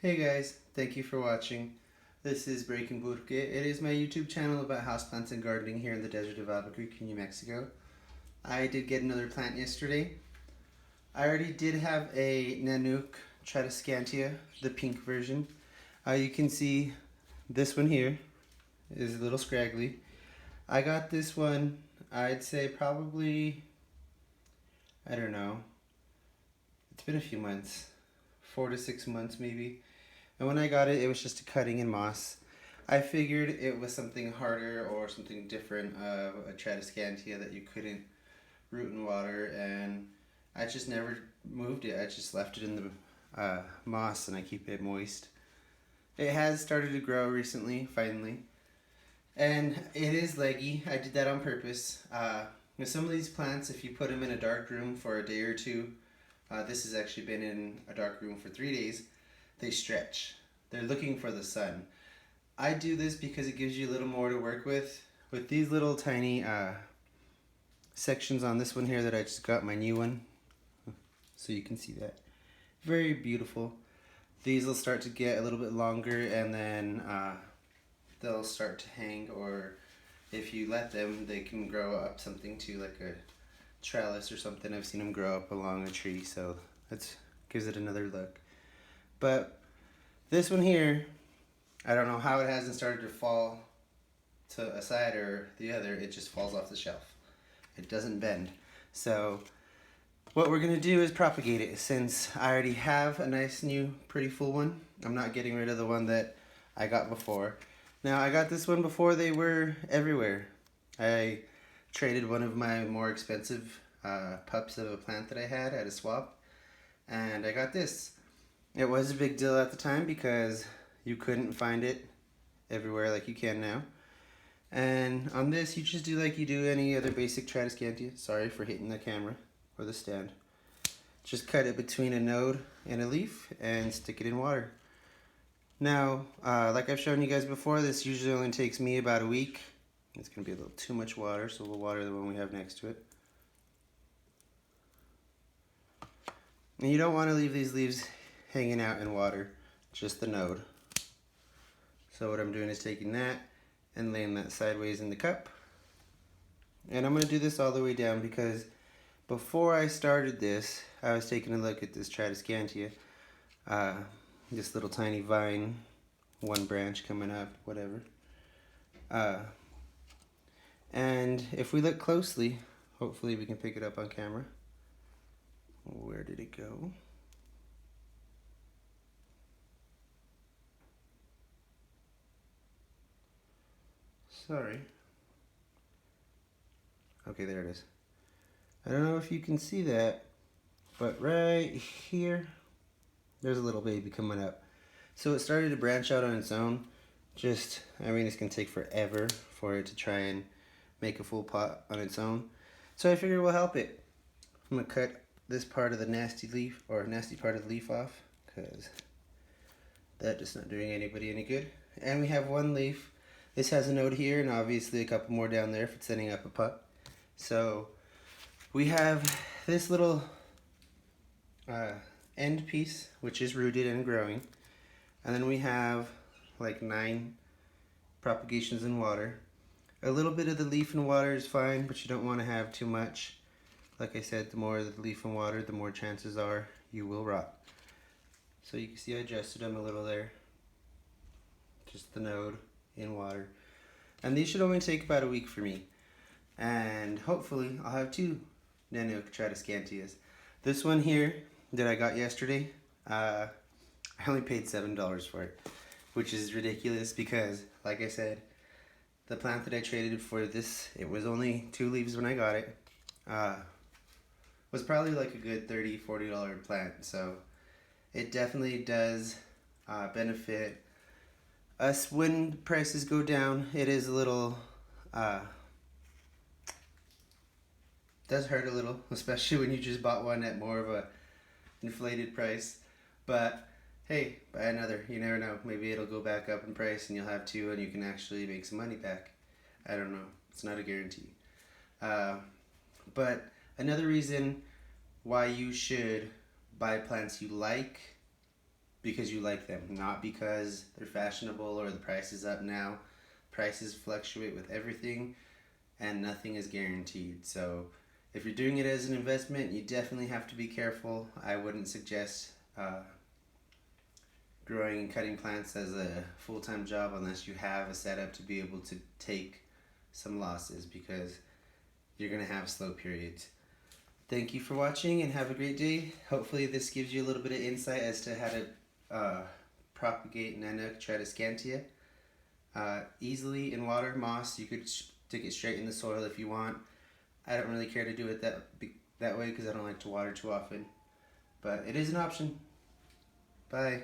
Hey guys, thank you for watching. This is Breaking Burke. It is my YouTube channel about houseplants and gardening here in the desert of Albuquerque, New Mexico. I did get another plant yesterday. I already did have a nanouk Tradescantia, the pink version. You can see this one here is a little scraggly. I got this one, I'd say probably, I don't know, it's been a few months, 4 to 6 months maybe. And when I got it, it was just a cutting in moss. I figured it was something harder or something different of a Tradescantia that you couldn't root in water, and I just never moved it. I just left it in the moss and I keep it moist. It has started to grow recently, finally. And it is leggy. I did that on purpose. With some of these plants, if you put them in a dark room for a day or two, this has actually been in a dark room for 3 days, they stretch. They're looking for the sun. I do this because it gives you a little more to work with. With these little tiny sections on this one here that I just got, my new one, so you can see that. Very beautiful. These will start to get a little bit longer, and then they'll start to hang, or if you let them, they can grow up something to like a trellis or something. I've seen them grow up along a tree, so that gives it another look. But this one here, I don't know how it hasn't started to fall to a side or the other. It just falls off the shelf. It doesn't bend. So what we're gonna do is propagate it. Since I already have a nice new pretty full one, I'm not getting rid of the one that I got before. Now, I got this one before they were everywhere. I traded one of my more expensive pups of a plant that I had at a swap, and I got this. It was a big deal at the time because you couldn't find it everywhere like you can now. And on this, you just do like you do any other basic Tradescantia. Sorry for hitting the camera or the stand. Just cut it between a node and a leaf and stick it in water. Now, like I've shown you guys before, this usually only takes me about a week. It's going to be a little too much water, so we'll water the one we have next to it. And you don't want to leave these leaves hanging out in water, just the node. So what I'm doing is taking that and laying that sideways in the cup. And I'm going to do this all the way down because before I started this, I was taking a look at this Tradescantia. This little tiny vine, one branch coming up, whatever. And if we look closely, hopefully we can pick it up on camera. Where did it go? Sorry. Okay, there it is. I don't know if you can see that, but right here, there's a little baby coming up. So it started to branch out on its own. It's gonna take forever for it to try and make a full pot on its own. So I figured we'll help it. I'm gonna cut this part of the nasty leaf, or nasty part of the leaf off, because that is not doing anybody any good. And we have one leaf. This has a node here, and obviously a couple more down there for setting up a pot. So we have this little end piece, which is rooted and growing. And then we have like 9 propagations in water. A little bit of the leaf in water is fine, but you don't want to have too much. Like I said, the more the leaf in water, the more chances are you will rot. So you can see I adjusted them a little there. Just the node in water. And these should only take about a week for me. And hopefully I'll have 2 nanouk Tradescantias. This one here that I got yesterday, I only paid $7 for it, which is ridiculous because, like I said, the plant that I traded for this, it was only 2 leaves when I got it. Was probably like a good $30, $40 plant, so it definitely does benefit us when prices go down. It is a little, does hurt a little, especially when you just bought one at more of a inflated price. But hey, buy another. You never know. Maybe it'll go back up in price and you'll have 2 and you can actually make some money back. I don't know. It's not a guarantee. But another reason why you should buy plants you like because you like them, not because they're fashionable or the price is up now. Prices fluctuate with everything and nothing is guaranteed. So if you're doing it as an investment, you definitely have to be careful. I wouldn't suggest growing and cutting plants as a full-time job unless you have a setup to be able to take some losses, because you're going to have slow periods. Thank you for watching and have a great day. Hopefully this gives you a little bit of insight as to how to propagate nanouk Tradescantia easily in water. Moss, you could stick it straight in the soil if you want. I don't really care to do it that way because I don't like to water too often, but it is an option. Bye.